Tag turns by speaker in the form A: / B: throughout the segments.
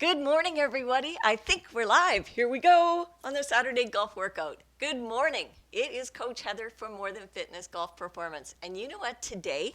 A: Good morning, everybody. I think we're live. Here we go on the Saturday golf workout. Good morning. It is Coach Heather from More Than Fitness Golf Performance. And you know what? Today,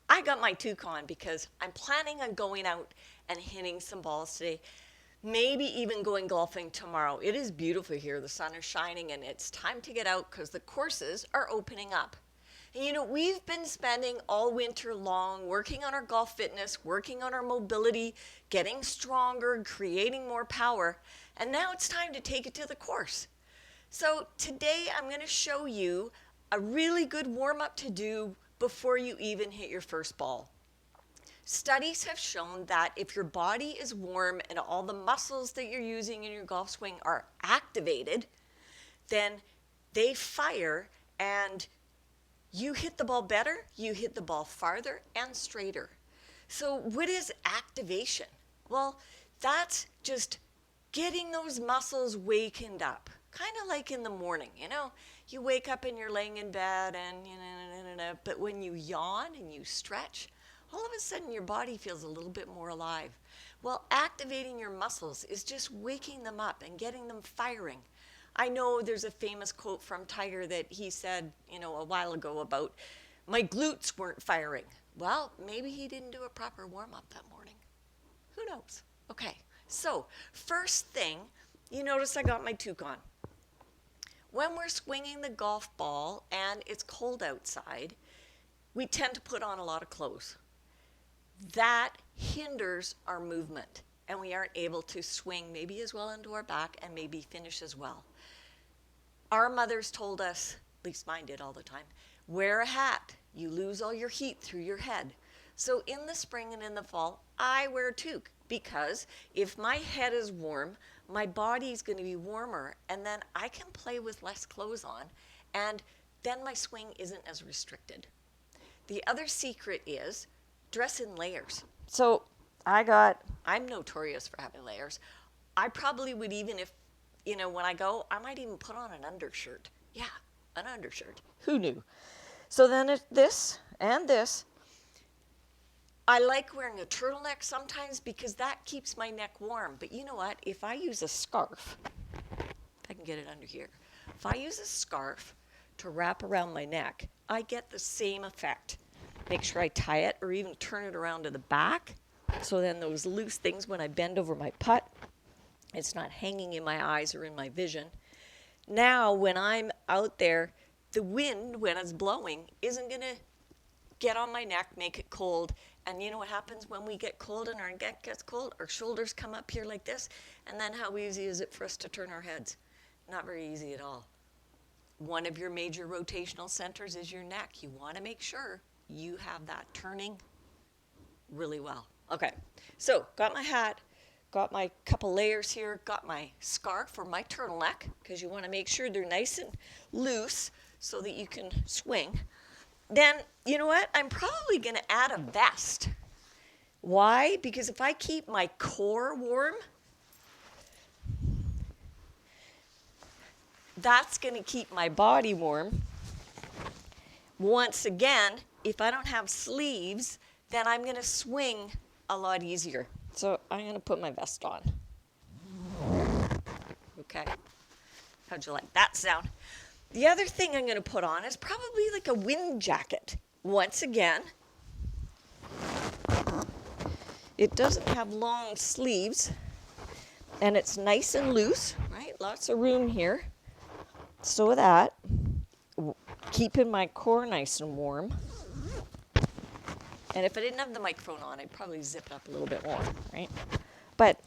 A: I got my toucan because I'm planning on going out and hitting some balls today. Maybe even going golfing tomorrow. It is beautiful here. The sun is shining and it's time to get out because the courses are opening up. And you know, we've been spending all winter long working on our golf fitness, working on our mobility, getting stronger, creating more power, and now it's time to take it to the course. So today I'm going to show you a really good warm-up to do before you even hit your first ball. Studies have shown that if your body is warm and all the muscles that you're using in your golf swing are activated, then they fire and you hit the ball better, you hit the ball farther and straighter. So what is activation? Well, that's just getting those muscles wakened up. Kind of like in the morning, you know, you wake up and you're laying in bed and but when you yawn and you stretch, all of a sudden your body feels a little bit more alive. Well, activating your muscles is just waking them up and getting them firing. I know there's a famous quote from Tiger that he said, a while ago about my glutes weren't firing. Well, maybe he didn't do a proper warm-up that morning. Who knows? Okay, so first thing, you notice I got my toucan. When we're swinging the golf ball and it's cold outside, we tend to put on a lot of clothes. That hinders our movement and we aren't able to swing maybe as well into our back and maybe finish as well. Our mothers told us, at least mine did all the time, wear a hat. You lose all your heat through your head. So in the spring and in the fall, I wear a toque because if my head is warm, my body's going to be warmer and then I can play with less clothes on and then my swing isn't as restricted. The other secret is dress in layers. So I'm notorious for having layers. I probably would even when I go, I might even put on an undershirt. Yeah, an undershirt. Who knew? So then it's this and this. I like wearing a turtleneck sometimes because that keeps my neck warm. But you know what? If I use a scarf, if I can get it under here. If I use a scarf to wrap around my neck, I get the same effect. Make sure I tie it or even turn it around to the back. So then those loose things, when I bend over my putt, it's not hanging in my eyes or in my vision. Now, when I'm out there, the wind, when it's blowing, isn't going to get on my neck, make it cold. And you know what happens when we get cold and our neck gets cold? Our shoulders come up here like this. And then how easy is it for us to turn our heads? Not very easy at all. One of your major rotational centers is your neck. You want to make sure you have that turning really well. Okay, so got my hat. Got my couple layers here, got my scarf or my turtleneck, because you want to make sure they're nice and loose so that you can swing. Then, you know what? I'm probably going to add a vest. Why? Because if I keep my core warm, that's going to keep my body warm. Once again, if I don't have sleeves, then I'm going to swing a lot easier. So I'm going to put my vest on. Okay. How'd you like that sound? The other thing I'm going to put on is probably like a wind jacket. Once again, it doesn't have long sleeves and it's nice and loose, right? Lots of room here. So that, keeping my core nice and warm. And if I didn't have the microphone on, I'd probably zip it up a little bit more, right? But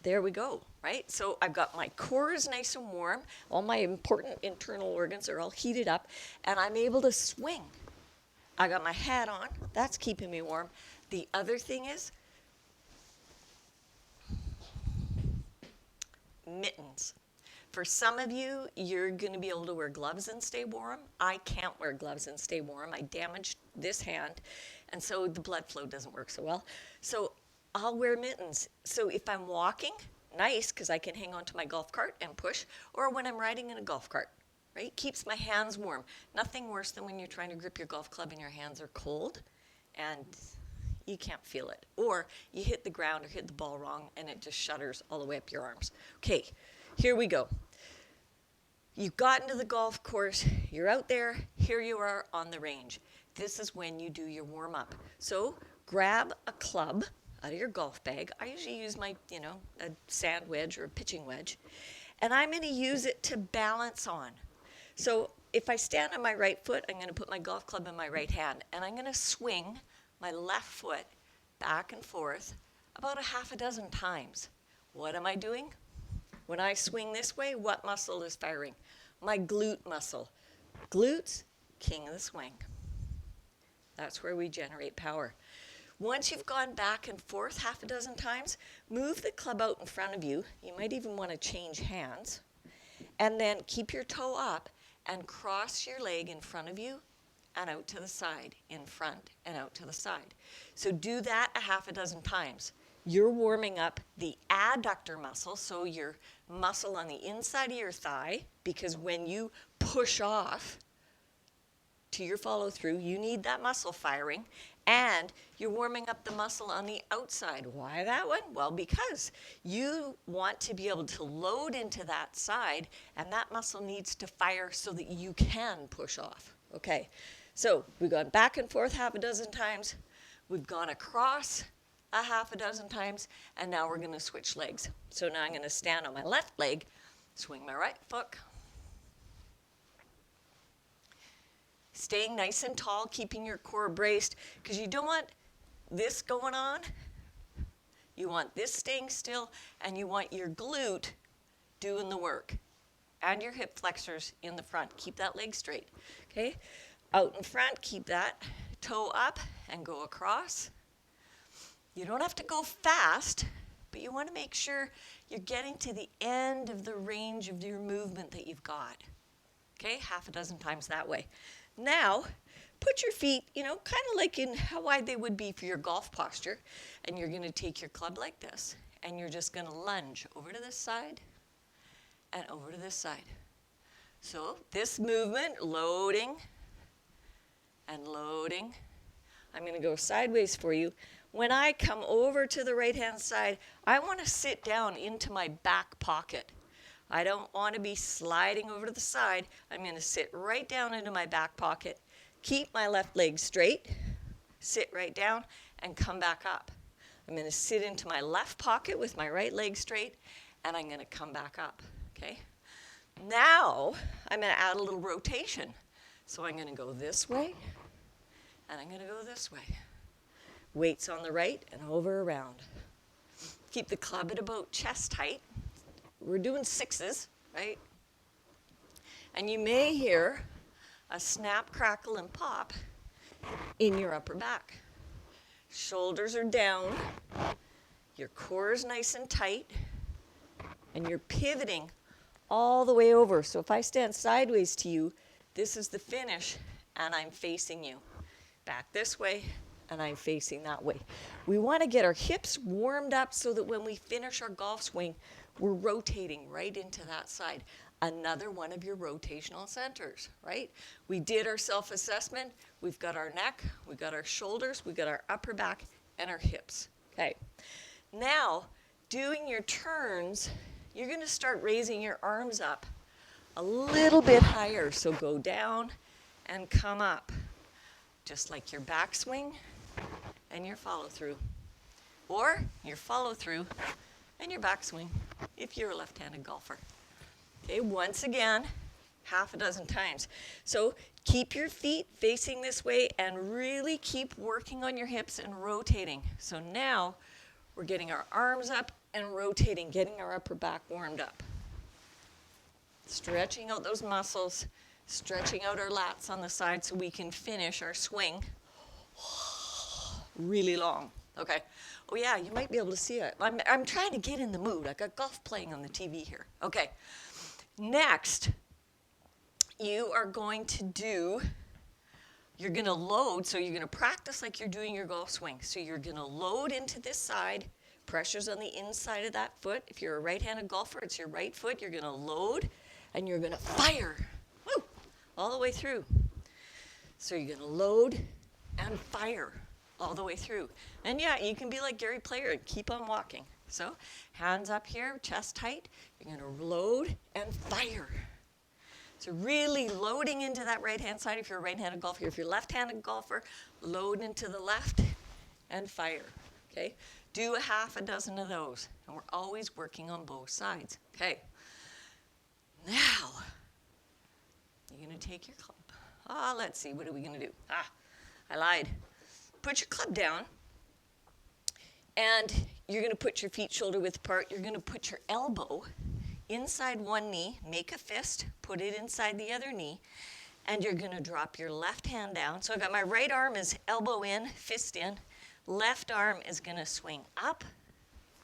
A: there we go, right? So I've got my core is nice and warm. All my important internal organs are all heated up, and I'm able to swing. I got my hat on. That's keeping me warm. The other thing is mittens. For some of you, you're going to be able to wear gloves and stay warm. I can't wear gloves and stay warm. I damaged this hand, and so the blood flow doesn't work so well. So I'll wear mittens. So if I'm walking, nice, because I can hang onto my golf cart and push, or when I'm riding in a golf cart, right? Keeps my hands warm. Nothing worse than when you're trying to grip your golf club and your hands are cold, and you can't feel it. Or you hit the ground or hit the ball wrong and it just shudders all the way up your arms. Okay, here we go. You've gotten to the golf course, you're out there, here you are on the range. This is when you do your warm-up. So grab a club out of your golf bag. I usually use my, a sand wedge or a pitching wedge. And I'm going to use it to balance on. So if I stand on my right foot, I'm going to put my golf club in my right hand. And I'm going to swing my left foot back and forth about a half a dozen times. What am I doing? When I swing this way, what muscle is firing? My glute muscle. Glutes, king of the swing. That's where we generate power. Once you've gone back and forth half a dozen times, move the club out in front of you. You might even want to change hands. And then keep your toe up and cross your leg in front of you and out to the side, in front and out to the side. So do that a half a dozen times. You're warming up the adductor muscle, so your muscle on the inside of your thigh, because when you push off to your follow through, you need that muscle firing, and you're warming up the muscle on the outside. Why that one? Well, because you want to be able to load into that side, and that muscle needs to fire so that you can push off. Okay, so we've gone back and forth half a dozen times. We've gone across a half a dozen times, and now we're going to switch legs. So now I'm going to stand on my left leg, swing my right foot, staying nice and tall, keeping your core braced, because you don't want this going on. You want this staying still, and you want your glute doing the work, and your hip flexors in the front. Keep that leg straight, okay? Out in front, keep that toe up and go across. You don't have to go fast, but you want to make sure you're getting to the end of the range of your movement that you've got. Okay, half a dozen times that way. Now, put your feet, kind of like in how wide they would be for your golf posture, and you're going to take your club like this, and you're just going to lunge over to this side and over to this side. So this movement, loading and loading. I'm going to go sideways for you. When I come over to the right-hand side, I want to sit down into my back pocket. I don't want to be sliding over to the side. I'm going to sit right down into my back pocket, keep my left leg straight, sit right down, and come back up. I'm going to sit into my left pocket with my right leg straight, and I'm going to come back up, okay? Now, I'm going to add a little rotation. So I'm going to go this way, and I'm going to go this way. Weights on the right and over around. Keep the club at about chest height. We're doing sixes, right? And you may hear a snap, crackle, and pop in your upper back. Shoulders are down. Your core is nice and tight. And you're pivoting all the way over. So if I stand sideways to you, this is the finish, and I'm facing you. Back this way, and I'm facing that way. We want to get our hips warmed up so that when we finish our golf swing, we're rotating right into that side. Another one of your rotational centers, right? We did our self-assessment. We've got our neck, we've got our shoulders, we've got our upper back, and our hips. Okay. Now, doing your turns, you're going to start raising your arms up a little bit higher. So go down and come up, just like your backswing and your follow-through, or your follow-through and your backswing if you're a left-handed golfer. Okay, once again, half a dozen times. So keep your feet facing this way and really keep working on your hips and rotating. So now we're getting our arms up and rotating, getting our upper back warmed up. Stretching out those muscles, stretching out our lats on the side so we can finish our swing really long. Okay. Oh yeah, you might be able to see it. I'm trying to get in the mood. I got golf playing on the TV here. Okay. Next, you are going to do, you're going to load, so you're going to practice like you're doing your golf swing. So you're going to load into this side, pressure's on the inside of that foot. If you're a right-handed golfer, it's your right foot. You're going to load, and you're going to fire, all the way through. So you're going to load and fire. all the way through. And yeah, you can be like Gary Player and keep on walking. So hands up here, chest tight. You're going to load and fire. So really loading into that right-hand side if you're a right-handed golfer. If you're a left-handed golfer, load into the left and fire. Okay? Do a half a dozen of those. And we're always working on both sides. Okay. Now, you're going to take your club. Let's see, what are we going to do? I lied. Put your club down, and you're going to put your feet shoulder width apart. You're going to put your elbow inside one knee, make a fist, put it inside the other knee, and you're going to drop your left hand down. So I've got my right arm is elbow in, fist in. Left arm is going to swing up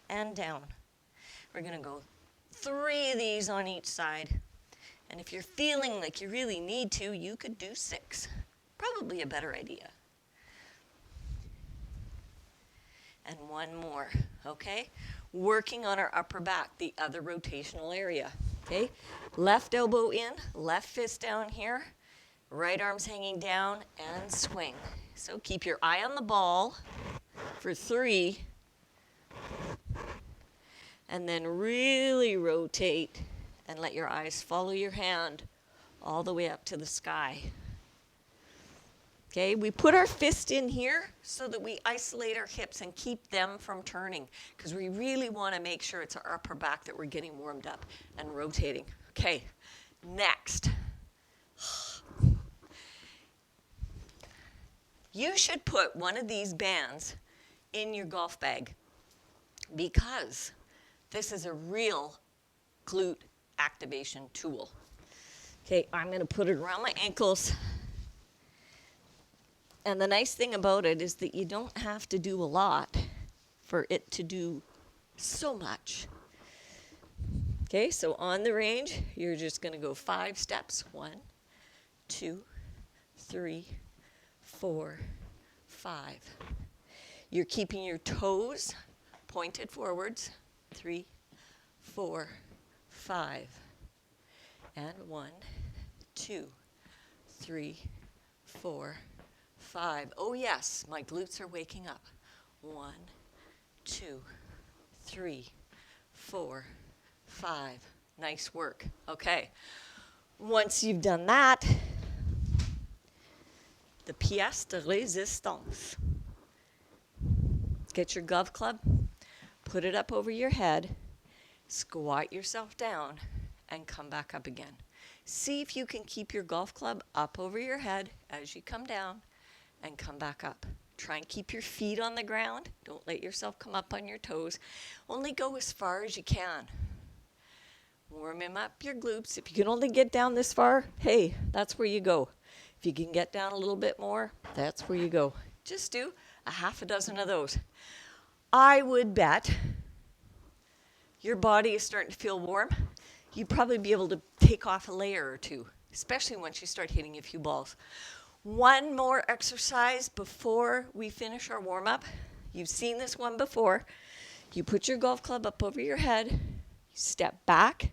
A: and down. We're going to go 3 of these on each side. And if you're feeling like you really need to, you could do 6. Probably a better idea. And 1 more, okay? Working on our upper back, the other rotational area, okay? Left elbow in, left fist down here, right arm's hanging down, and swing. So keep your eye on the ball for 3, and then really rotate and let your eyes follow your hand all the way up to the sky. Okay, we put our fist in here so that we isolate our hips and keep them from turning, because we really want to make sure it's our upper back that we're getting warmed up and rotating. Okay, next. You should put one of these bands in your golf bag, because this is a real glute activation tool. Okay, I'm going to put it around my ankles. And the nice thing about it is that you don't have to do a lot for it to do so much. Okay, so on the range, you're just going to go 5 steps. 1, 2, 3, 4, 5. You're keeping your toes pointed forwards. 3, 4, 5. And 1, 2, 3, 4, 5. Oh yes, my glutes are waking up. 1, 2, 3, 4, 5. Nice work. Okay. Once you've done that, the pièce de résistance. Get your golf club, put it up over your head, squat yourself down, and come back up again. See if you can keep your golf club up over your head as you come down and come back up. Try and keep your feet on the ground. Don't let yourself come up on your toes. Only go as far as you can. Warming up your glutes. If you can only get down this far, hey, that's where you go. If you can get down a little bit more, that's where you go. Just do a half a dozen of those. I would bet your body is starting to feel warm. You'd probably be able to take off a layer or 2, especially once you start hitting a few balls. 1 more exercise before we finish our warm-up. You've seen this one before. You put your golf club up over your head, you step back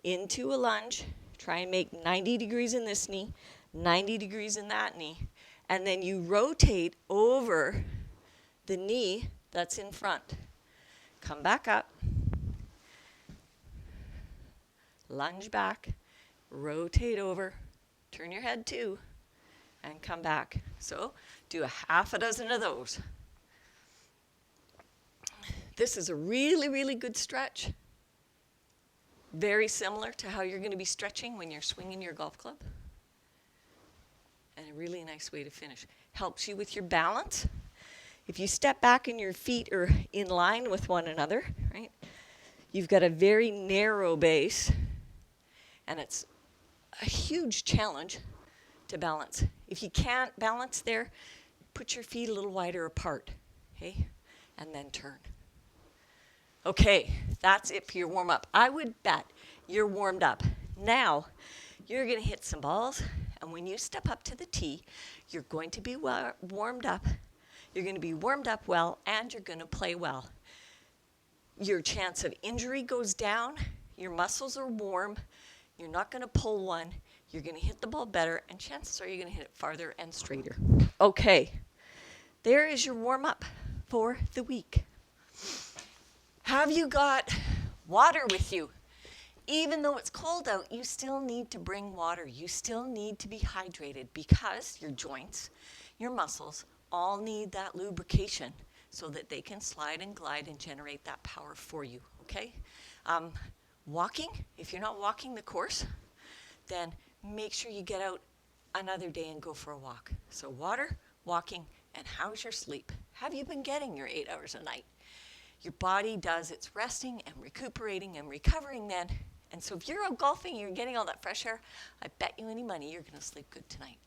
A: into a lunge, try and make 90 degrees in this knee, 90 degrees in that knee, and then you rotate over the knee that's in front. Come back up, lunge back, rotate over, turn your head too, and come back. So do a half a dozen of those. This is a really, really good stretch. Very similar to how you're going to be stretching when you're swinging your golf club. And a really nice way to finish. Helps you with your balance. If you step back and your feet are in line with one another, right? You've got a very narrow base, and it's a huge challenge to balance. If you can't balance there, put your feet a little wider apart, okay? And then turn. Okay, that's it for your warm-up. I would bet you're warmed up. Now, you're going to hit some balls, and when you step up to the tee, you're going to be warmed up. You're going to be warmed up well, and you're going to play well. Your chance of injury goes down. Your muscles are warm. You're not going to pull one. You're going to hit the ball better, and chances are you're going to hit it farther and straighter. Okay, There is your warm up for the week. Have you got water with you? Even though it's cold out, you still need to bring water. You still need to be hydrated because your joints, your muscles, all need that lubrication so that they can slide and glide and generate that power for you, okay? Walking, if you're not walking the course, then make sure you get out another day and go for a walk. So water, walking, and how's your sleep? Have you been getting your 8 hours a night? Your body does its resting and recuperating and recovering then. And so if you're out golfing and you're getting all that fresh air, I bet you any money you're going to sleep good tonight.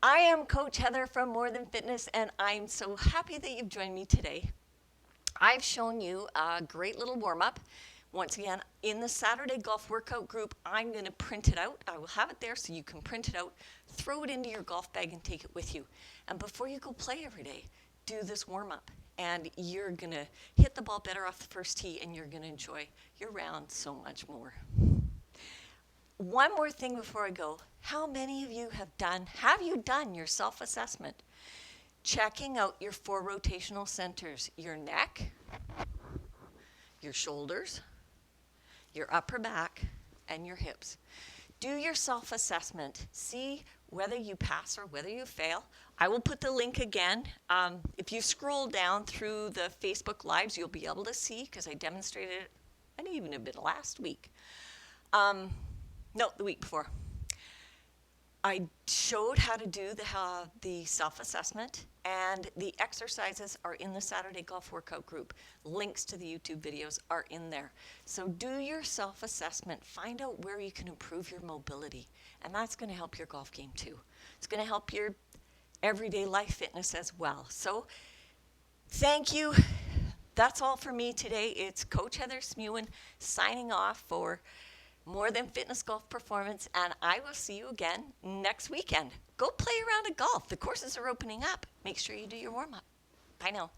A: I am Coach Heather from More Than Fitness, and I'm so happy that you've joined me today. I've shown you a great little warm-up. Once again, in the Saturday golf workout group, I'm going to print it out. I will have it there so you can print it out, throw it into your golf bag, and take it with you. And before you go play every day, do this warm-up. And you're going to hit the ball better off the first tee, and you're going to enjoy your round so much more. One more thing before I go. How many of you have you done your self-assessment? Checking out your 4 rotational centers, your neck, your shoulders, your upper back, and your hips. Do your self-assessment. See whether you pass or whether you fail. I will put the link again. If you scroll down through the Facebook Lives, you'll be able to see, because I demonstrated it, I didn't even a bit last week. No, the week before. I showed how to do the self-assessment, and the exercises are in the Saturday Golf Workout group. Links to the YouTube videos are in there. So do your self-assessment. Find out where you can improve your mobility, and that's going to help your golf game too. It's going to help your everyday life fitness as well. So thank you. That's all for me today. It's Coach Heather Smewen signing off for More Than Fitness Golf Performance, and I will see you again next weekend. Go play around at golf. The courses are opening up. Make sure you do your warm-up. Bye now.